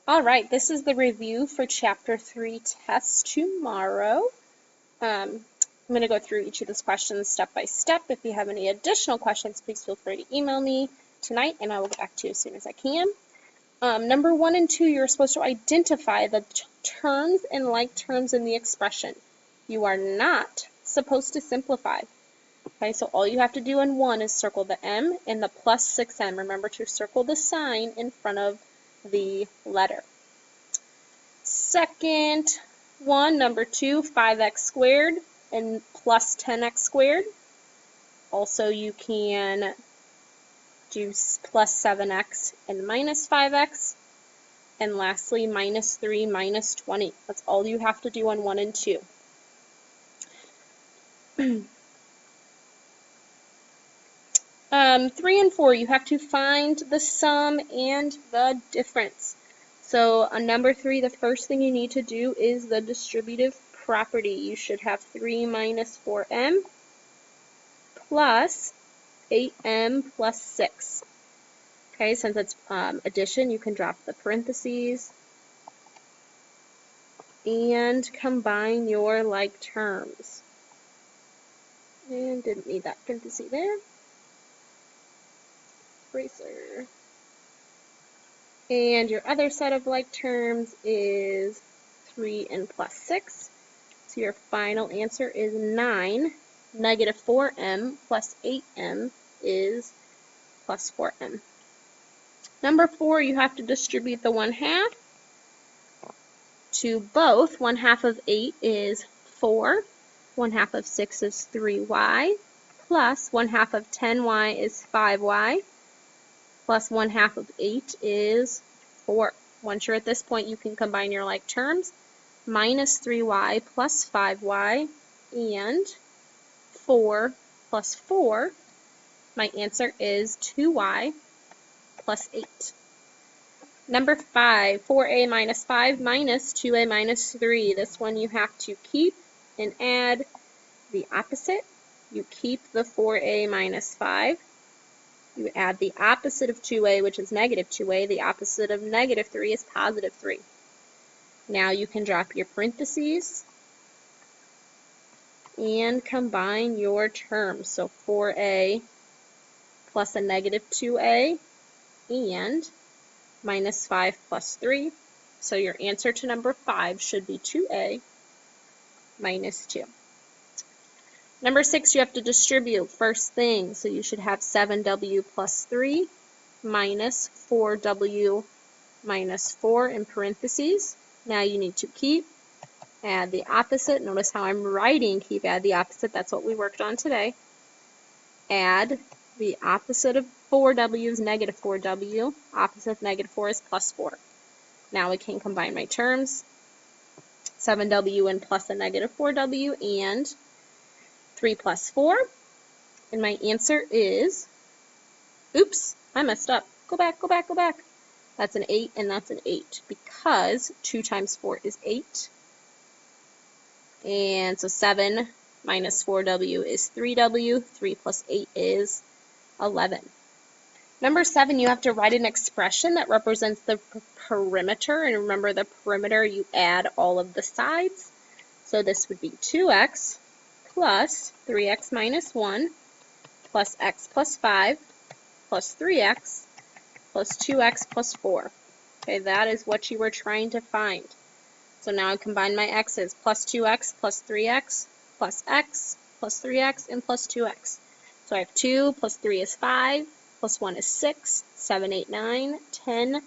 All right, this is the review for Chapter 3 test tomorrow. I'm going to go through each of those questions step by step. If you have any additional questions, please feel free to email me tonight, and I will get back to you as soon as I can. Number 1 and 2, you're supposed to identify the terms and like terms in the expression. You are not supposed to simplify. Okay, so all you have to do in 1 is circle the m and the plus 6m. Remember to circle the sign in front of the letter. Second one, number 2, 5x squared and plus 10x squared. Also, you can do plus 7x and minus 5x. And lastly, minus 3 minus 20. That's all you have to do on 1 and 2. 3 and 4, you have to find the sum and the difference. So on number 3, the first thing you need to do is the distributive property. You should have 3 minus 4m plus 8m plus 6. Okay, since it's addition, you can drop the parentheses and combine your like terms. And didn't need that parenthesis there. Eraser. And your other set of like terms is 3 and plus 6. So your final answer is 9. Negative 4m plus 8m is plus 4m. Number 4, you have to distribute the 1/2 to both. 1/2 of 8 is 4. 1/2 of 6 is 3y. Plus 1/2 of 10y is 5y. Plus 1/2 of 8 is 4. Once you're at this point, you can combine your like terms. Minus 3y plus 5y and 4 plus 4. My answer is 2y plus 8. Number 5, 4a minus 5 minus 2a minus 3. This one you have to keep and add the opposite. You keep the 4a minus 5. You add the opposite of 2a, which is negative 2a. The opposite of negative 3 is positive 3. Now you can drop your parentheses and combine your terms. So 4a plus a negative 2a and minus 5 plus 3. So your answer to number 5 should be 2a minus 2. Number 6, you have to distribute first thing. So you should have 7w plus 3 minus 4w minus 4 in parentheses. Now you need to keep, add the opposite. Notice how I'm writing keep, add the opposite. That's what we worked on today. Add the opposite of 4w is negative 4w. Opposite of negative 4 is plus 4. Now we can combine my terms. 7w and plus a negative 4w and 3 plus 4. And my answer is, oops, I messed up. Go back, go back, go back. That's an 8 and that's an 8 because 2 times 4 is 8. And so 7 minus 4w is 3w. 3 plus 8 is 11. Number 7, you have to write an expression that represents the perimeter. And remember, the perimeter, you add all of the sides. So this would be 2x plus 3x minus 1 plus x plus 5 plus 3x plus 2x plus 4. Okay, that is what you were trying to find. So now I combine my x's. Plus 2x plus 3x plus x plus 3x and plus 2x. So I have 2 plus 3 is 5, plus 1 is 6, 7, 8, 9, 10,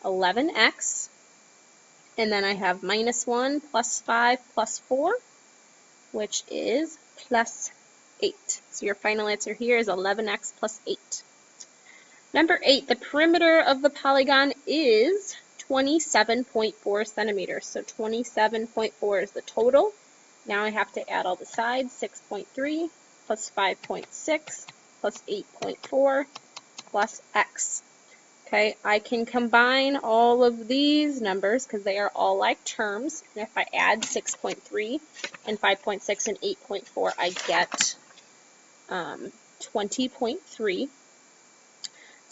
11x. And then I have minus 1 plus 5 plus 4, which is plus 8. So your final answer here is 11x plus 8. Number 8, the perimeter of the polygon is 27.4 centimeters. So 27.4 is the total. Now I have to add all the sides. 6.3 plus 5.6 plus 8.4 plus x. Okay, I can combine all of these numbers because they are all like terms. And if I add 6.3 and 5.6 and 8.4, I get 20.3.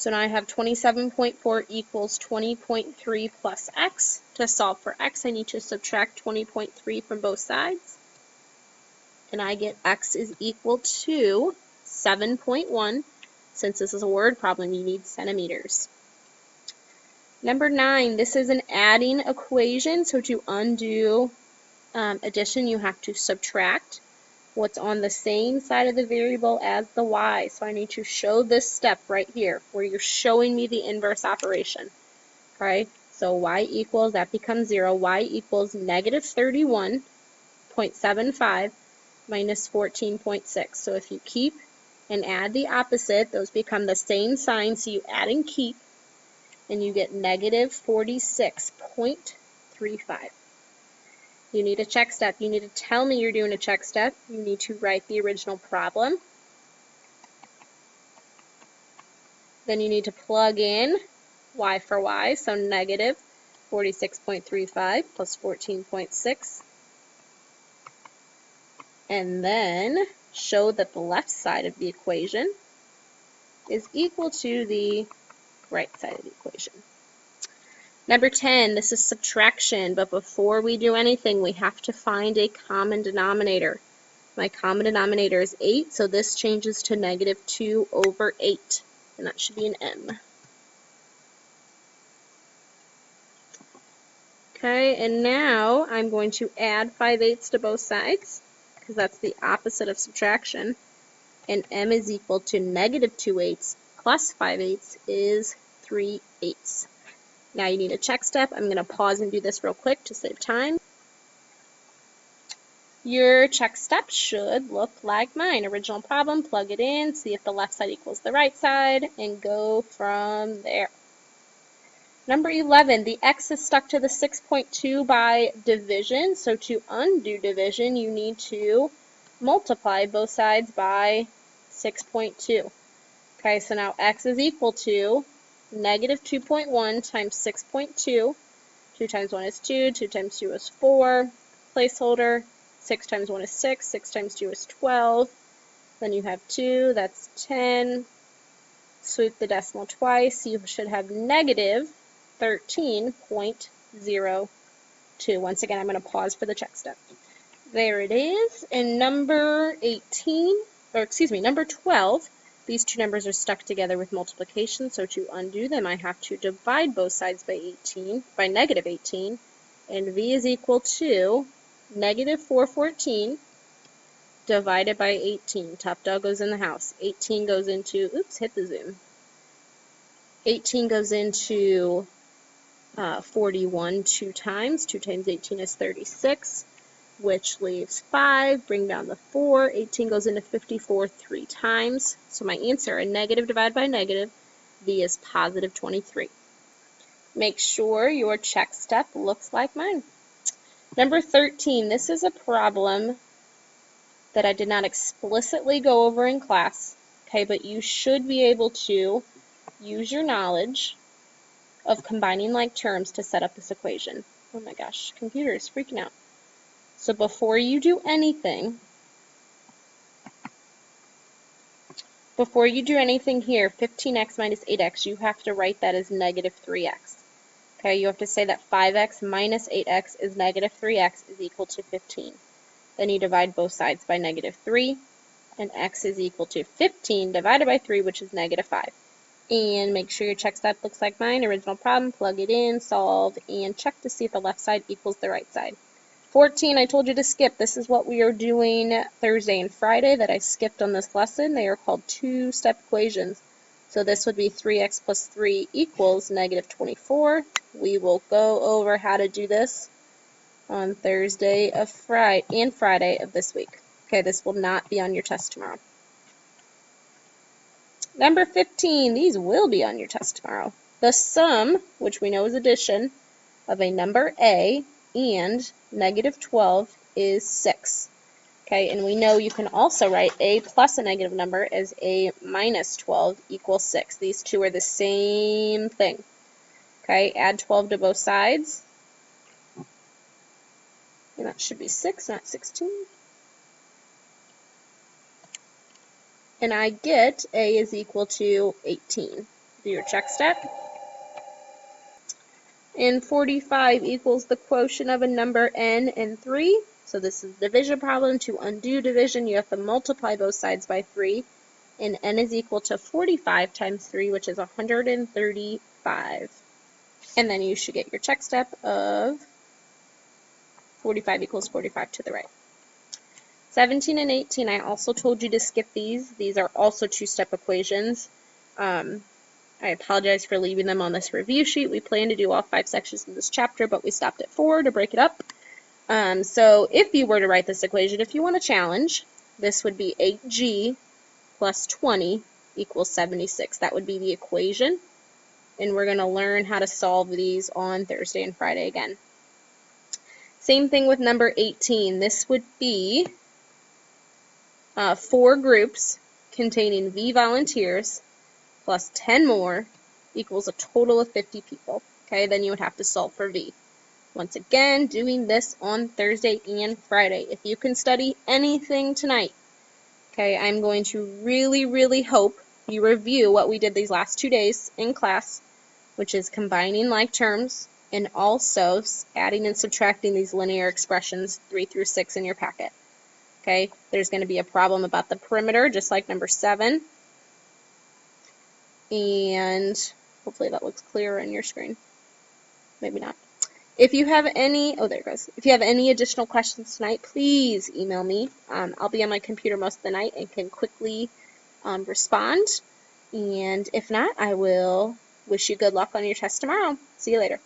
So now I have 27.4 equals 20.3 plus x. To solve for x, I need to subtract 20.3 from both sides. And I get x is equal to 7.1. Since this is a word problem, you need centimeters. Number 9, this is an adding equation. So to undo addition, you have to subtract what's on the same side of the variable as the y. So I need to show this step right here where you're showing me the inverse operation. Okay, so y equals, that becomes 0. Y equals negative 31.75 minus 14.6. So if you keep and add the opposite, those become the same sign. So you add and keep, and you get negative 46.35. You need a check step. You need to tell me you're doing a check step. You need to write the original problem. Then you need to plug in y for y, so negative 46.35 plus 14.6. And then show that the left side of the equation is equal to the right side of the equation. Number 10, this is subtraction, but before we do anything, we have to find a common denominator. My common denominator is 8, so this changes to negative 2 over 8, and that should be an m. Okay, and now I'm going to add 5/8 to both sides, because that's the opposite of subtraction, and m is equal to negative 2/8 plus 5/8 is 3/8. Now you need a check step. I'm going to pause and do this real quick to save time. Your check step should look like mine. Original problem, plug it in, see if the left side equals the right side, and go from there. Number 11, the x is stuck to the 6.2 by division. So to undo division, you need to multiply both sides by 6.2. Okay, so now x is equal to negative 2.1 times 6.2. 2 times 1 is 2, 2 times 2 is 4, placeholder, 6 times 1 is 6, 6 times 2 is 12, then you have 2, that's 10, sweep the decimal twice, you should have negative 13.02. Once again, I'm going to pause for the check step. There it is. And number 12, these two numbers are stuck together with multiplication, so to undo them, I have to divide both sides by negative 18, and v is equal to negative 414 divided by 18. Top dog goes in the house. 18 goes into, oops, hit the zoom. 18 goes into 41 2 times. 2 times 18 is 36. Which leaves 5, bring down the 4, 18 goes into 54 3 times. So my answer, a negative divided by negative, v is positive 23. Make sure your check step looks like mine. Number 13, this is a problem that I did not explicitly go over in class, okay, but you should be able to use your knowledge of combining like terms to set up this equation. Oh my gosh, computer is freaking out. So before you do anything here, 15x minus 8x, you have to write that as negative 3x. Okay, you have to say that 5x minus 8x is negative 3x is equal to 15. Then you divide both sides by negative 3, and x is equal to 15 divided by 3, which is negative 5. And make sure your check step looks like mine. Original problem, plug it in, solve, and check to see if the left side equals the right side. 14, I told you to skip. This is what we are doing Thursday and Friday that I skipped on this lesson. They are called two-step equations. So this would be 3x plus 3 equals negative 24. We will go over how to do this on Thursday and Friday of this week. Okay, this will not be on your test tomorrow. Number 15, these will be on your test tomorrow. The sum, which we know is addition, of a number a and negative 12 is 6. Okay, and we know you can also write a plus a negative number as a minus 12 equals 6. These two are the same thing. Okay, add 12 to both sides. And that should be 6, not 16. And I get a is equal to 18. Do your check step. And 45 equals the quotient of a number n and 3. So this is a division problem. To undo division, you have to multiply both sides by 3. And n is equal to 45 times 3, which is 135. And then you should get your check step of 45 equals 45 to the right. 17 and 18, I also told you to skip these. These are also two-step equations. I apologize for leaving them on this review sheet. We plan to do all 5 sections in this chapter, but we stopped at 4 to break it up. So if you were to write this equation, if you want a challenge, this would be 8g plus 20 equals 76. That would be the equation. And we're going to learn how to solve these on Thursday and Friday again. Same thing with number 18. This would be 4 groups containing V volunteers plus 10 more equals a total of 50 people. Okay, then you would have to solve for V. Once again, doing this on Thursday and Friday. If you can study anything tonight, okay, I'm going to really, really hope you review what we did these last 2 days in class, which is combining like terms and also adding and subtracting these linear expressions 3 through 6 in your packet. Okay, there's going to be a problem about the perimeter, just like number 7. And hopefully that looks clearer on your screen. Maybe not. If you have any, oh, there it goes. If you have any additional questions tonight, please email me. I'll be on my computer most of the night and can quickly respond. And if not, I will wish you good luck on your test tomorrow. See you later.